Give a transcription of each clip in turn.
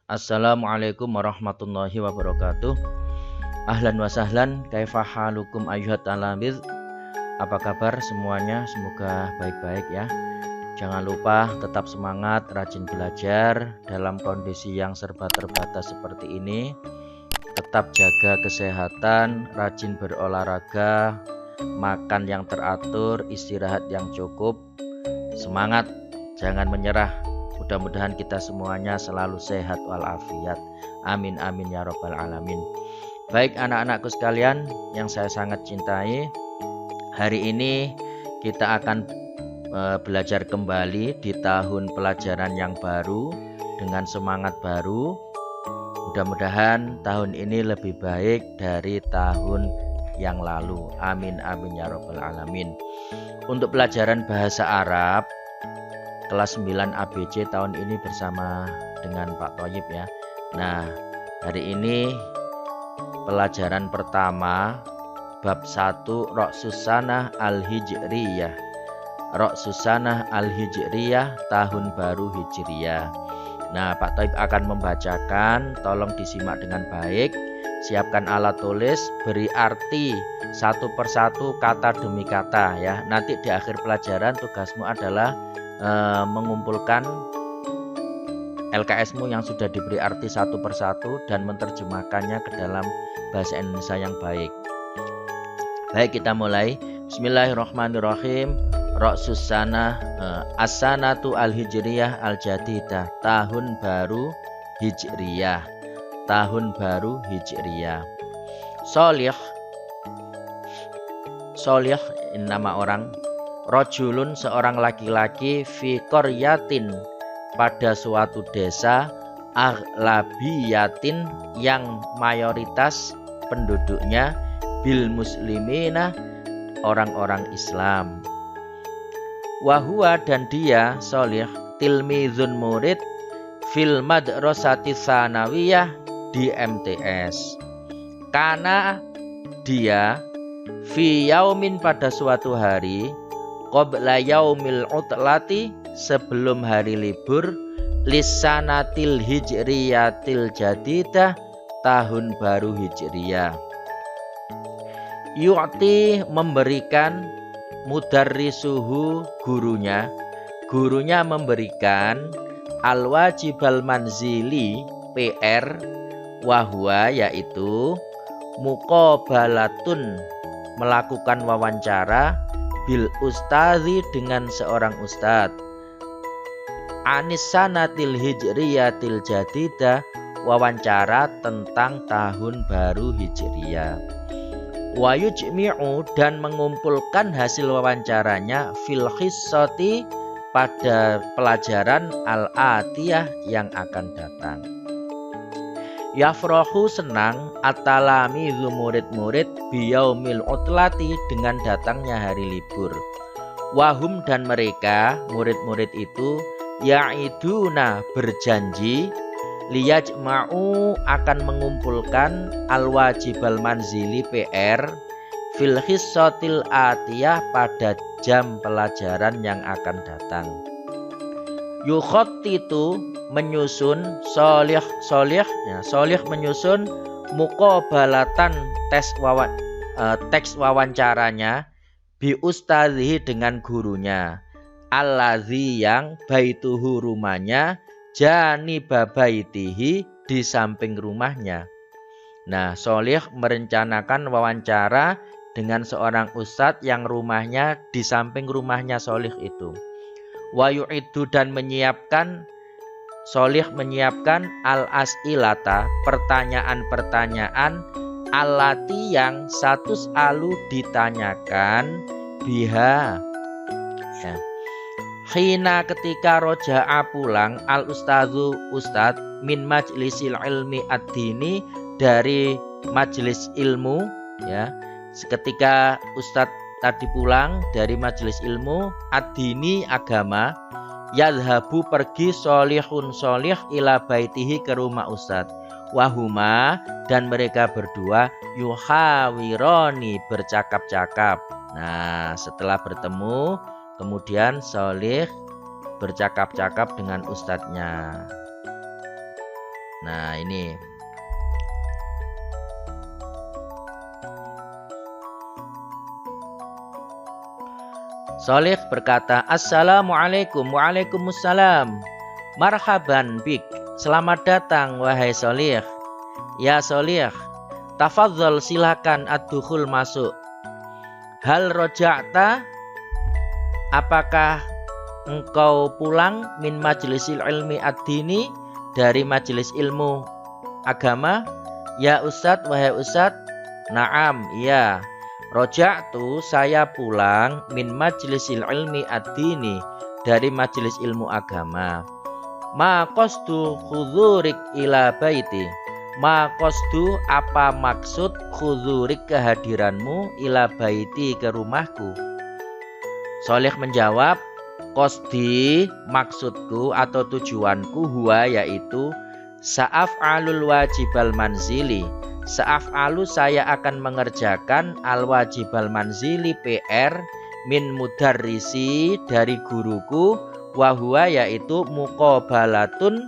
Assalamualaikum warahmatullahi wabarakatuh. Ahlan wa sahlan, kaifa halukum ayyuhat talamiz. Apa kabar semuanya? Semoga baik-baik ya. Jangan lupa tetap semangat, rajin belajar dalam kondisi yang serba terbatas seperti ini. Tetap jaga kesehatan, rajin berolahraga, makan yang teratur, istirahat yang cukup. Semangat, jangan menyerah. Mudah-mudahan kita semuanya selalu sehat walafiat. Amin amin ya robbal alamin. Baik anak-anakku sekalian yang saya sangat cintai, hari ini kita akan belajar kembali di tahun pelajaran yang baru dengan semangat baru. Mudah-mudahan tahun ini lebih baik dari tahun yang lalu. Amin amin ya robbal alamin. Untuk pelajaran bahasa Arab kelas 9 ABC tahun ini bersama dengan Pak Thoyib ya. Nah, hari ini pelajaran pertama bab 1 Roksusanah Al-Hijriyah. Roksusanah Al-Hijriyah, tahun baru Hijriyah. Nah, Pak Thoyib akan membacakan, tolong disimak dengan baik. Siapkan alat tulis, beri arti satu persatu kata demi kata ya. Nanti di akhir pelajaran tugasmu adalah mengumpulkan LKS-mu yang sudah diberi arti satu persatu dan menerjemahkannya ke dalam bahasa Indonesia yang baik. Baik, kita mulai. Bismillahirrahmanirrahim. Roksusanah As-sanatu al-hijriyah al-jadidah, tahun baru Hijriyah. Tahun baru Hijriyah. Solih nama orang. Rojulun, seorang laki-laki, fi qaryatin, pada suatu desa, aghlabiyatin, yang mayoritas penduduknya bil muslimina, orang-orang Islam. Wahua, dan dia Solih, tilmizun, murid, fil madrasati tsanawiyah, di MTS. Karena dia fi yaumin, pada suatu hari, qabla yaumil utlati, sebelum hari libur, lisanatil hijriyatil jadidah, tahun baru Hijriyah. Yu'ti, memberikan, mudarrisuhu, gurunya memberikan, al-wajibal manzili, PR, wahwa, yaitu muqabalatun, melakukan wawancara, bil ustazi, dengan seorang ustadz, anisanatil hijriyatil jadidah, wawancara tentang tahun baru Hijriyah. Wa yujmi'u, dan mengumpulkan hasil wawancaranya, fil khissati, pada pelajaran al-atiyah, yang akan datang. Yafrohu, senang, at-talamizu, murid-murid, biyaumil utlati, dengan datangnya hari libur. Wahum, dan mereka murid-murid itu, ya'iduna, berjanji, liyajma'u, akan mengumpulkan, al-wajibal manzili, PR, fil hissatil atiyah, pada jam pelajaran yang akan datang. Yukhottitu, menyusun, Solih menyusun, muqabalatan, teks wawancaranya, bi ustadzihi, dengan gurunya, allazi, yang baituhu, rumahnya, janiba baitihi, di samping rumahnya. Nah, Solih merencanakan wawancara dengan seorang ustadz yang rumahnya di samping rumahnya Solih itu. Wa yu'iddu, dan menyiapkan, Solih menyiapkan, al-as'ilata, pertanyaan-pertanyaan, allati, yang satus alu, ditanyakan, biha ya. Khina, ketika roja'a, pulang, al-ustadzu, ustadz, min majlisil ilmi ad-dini, dari majelis ilmu ya. Ketika ustadz tadi pulang dari majelis ilmu ad-dini, agama, yadhabu, pergi, Solihun, Solih, ila baitihi, ke rumah ustadz. Wahuma, dan mereka berdua, yuhawironi, bercakap-cakap. Nah, setelah bertemu, kemudian Solih bercakap-cakap dengan ustadznya. Nah, ini. Solih berkata, Assalamualaikum. Waalaikumsalam. Marhaban bik. Selamat datang wahai Solih. Ya Solih, tafadhol silakan ad-dukhul masuk. Hal roja'ta, apakah engkau pulang min majlisil ilmi ad-dini, dari majelis ilmu agama? Ya Ustadz, wahai Ustadz. Naam, iya. Roja'tu, saya pulang min majlisil ilmi ad-dini, dari majelis ilmu agama. Ma qasdu khuzurik ila baiti. Ma qasdu, apa maksud khuzurik, kehadiranmu, ila baiti, ke rumahku? Solih menjawab, qasdi, maksudku atau tujuanku, huwa, yaitu sa'af'alul wajibal manzili. Sa'af'alu, saya akan mengerjakan al wajibal manzili, PR, min mudarrisi, dari guruku, wa huwa, yaitu muqabalatun,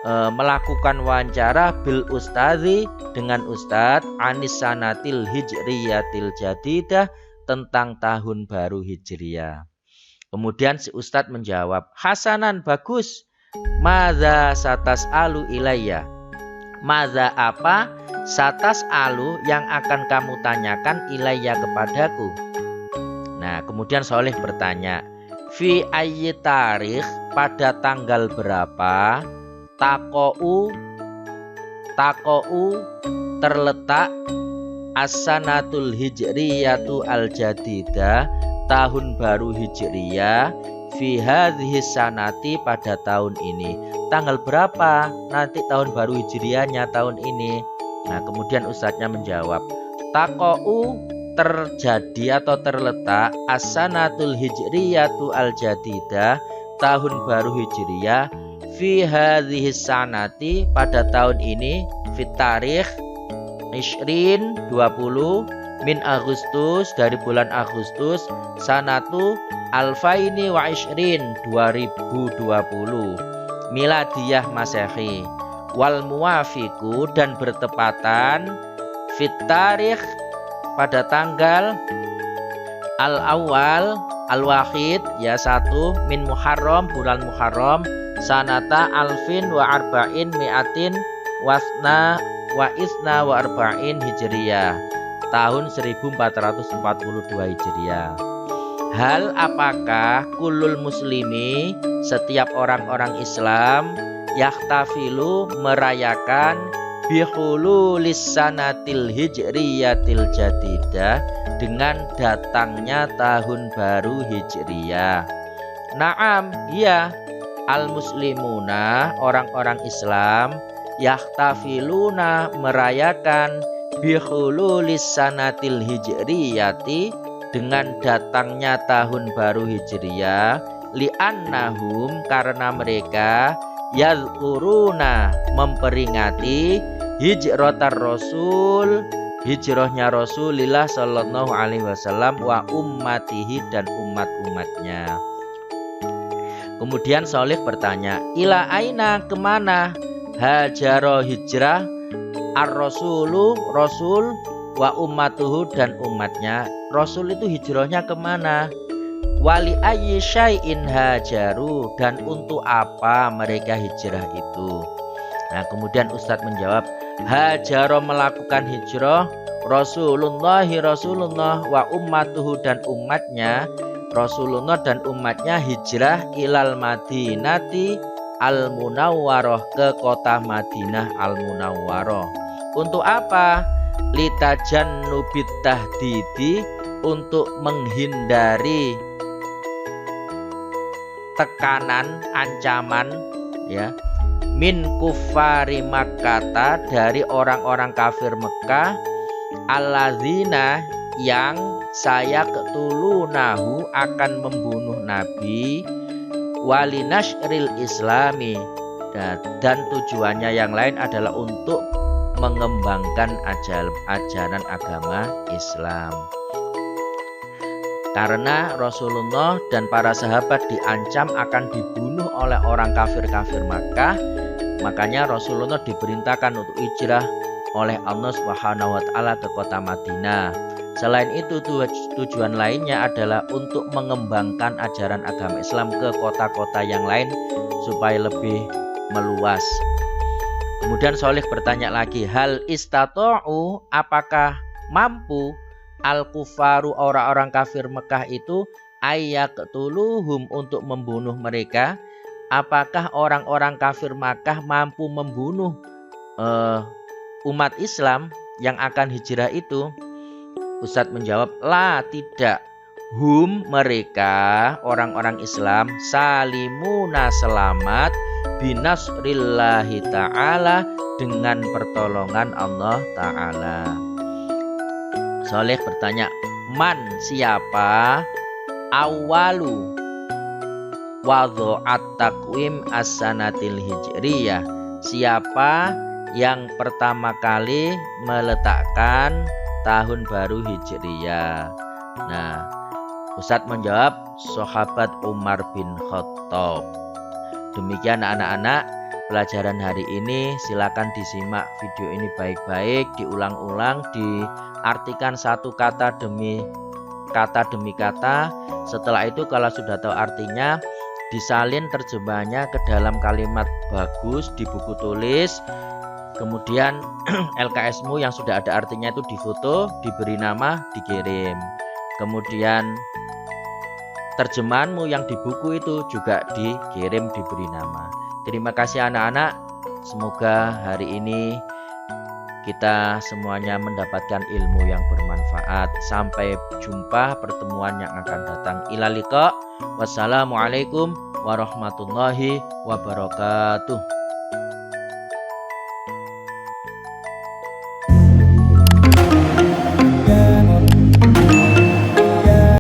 melakukan wawancara, bil ustadzi, dengan ustadz, anis sanatil hijriyatil jadidah, tentang tahun baru hijriyah. Kemudian si ustadz menjawab, hasanan, bagus. Madza satas'alu ilayya. Madza, apa, satas'alu, yang akan kamu tanyakan, ilayya, kepadaku. Nah, kemudian Solih bertanya, fi ayyi tarikh, pada tanggal berapa, tako'u, terletak, as-sanatul hijriyatu al-jadidah, tahun baru hijriyah, fi hadhihi sanati, pada tahun ini. Tanggal berapa nanti tahun baru hijriyahnya tahun ini? Nah, kemudian ustadznya menjawab, tako'u, terjadi atau terletak, as-sanatul hijriyatu al-jadidah, tahun baru hijriyah, fi hadhihi sanati, pada tahun ini, fit tarikh 20, min Agustus, dari bulan Agustus, sanatu alfaini wa ishrin, 2020, miladiyah masehi, wal muwafiku, dan bertepatan, fit tarikh, pada tanggal al awal, al wahid, ya 1, min Muharram, bulan Muharram, sanata alfin wa arba'in mi'atin wasna wa isna wa arba'in hijriyah, tahun 1442 hijriyah. Hal, apakah, kulul muslimi, setiap orang-orang Islam, yahtafilu, merayakan, bihululis sanatil hijriyatil jadidah, dengan datangnya tahun baru hijriyah. Naam, iya. Al-muslimuna, orang-orang Islam, yahtafiluna, merayakan, bihululis sanatil hijriyati, dengan datangnya tahun baru hijriyah, li'annahum, karena mereka, yadhkuruna, memperingati, hijrotar rasul, hijrahnya Rasulillah sallallahu alaihi wasallam, wa ummatihi, dan umat-umatnya. Kemudian Solih bertanya, ila aina, kemana, hajaro, hijrah, ar-rasulu, rasul, wa ummatuhu, dan umatnya. Rasul itu hijrahnya kemana? Wali ayyi syai'in hajaru, dan untuk apa mereka hijrah itu? Nah, kemudian Ustadz menjawab, hajaro, melakukan hijrah, Rasulullah, wa ummatuhu, dan umatnya, Rasulullah dan umatnya hijrah ilal Madinati al-Munawwaroh, ke kota Madinah al-Munawwaroh. Untuk apa? Litajannubit tahdidi, untuk menghindari tekanan, ancaman, ya, min kuffari Makkata, dari orang-orang kafir Mekah, alladzina, yang saya ketulunahu, akan membunuh Nabi, walinashril islami, dan tujuannya yang lain adalah untuk mengembangkan ajaran agama Islam. Karena Rasulullah dan para sahabat diancam akan dibunuh oleh orang kafir-kafir Makkah, Makanya Rasulullah diperintahkan untuk hijrah oleh Allah Subhanahu wa taala ke kota Madinah. Selain itu tujuan lainnya adalah untuk mengembangkan ajaran agama Islam ke kota-kota yang lain supaya lebih meluas. Kemudian Sholih bertanya lagi, hal istata'u, apakah mampu al-kufaru, orang-orang kafir Mekah itu ayyaqtuluhum, untuk membunuh mereka? Apakah orang-orang kafir Makkah mampu membunuh umat Islam yang akan hijrah itu? Ustadz menjawab, la, tidak. Hum, mereka orang-orang Islam, salimuna, selamat, binasrillahi ta'ala, dengan pertolongan Allah ta'ala. Sholih bertanya, man, siapa awalu wadho'at takwim as-sanatil hijriyah, siapa yang pertama kali meletakkan tahun baru Hijriyah? Nah, Ustadz menjawab, sahabat Umar bin Khattab. Demikian anak-anak pelajaran hari ini. Silakan disimak video ini baik-baik, diulang-ulang, diartikan satu kata demi kata. Setelah itu kalau sudah tahu artinya, disalin terjemahnya ke dalam kalimat bagus di buku tulis. Kemudian LKS-mu yang sudah ada artinya itu difoto, diberi nama, dikirim. Kemudian terjemahanmu yang di buku itu juga dikirim, diberi nama. Terima kasih anak-anak. Semoga hari ini kita semuanya mendapatkan ilmu yang bermanfaat. Sampai jumpa pertemuan yang akan datang. Ila liqa. Wassalamualaikum warahmatullahi wabarakatuh.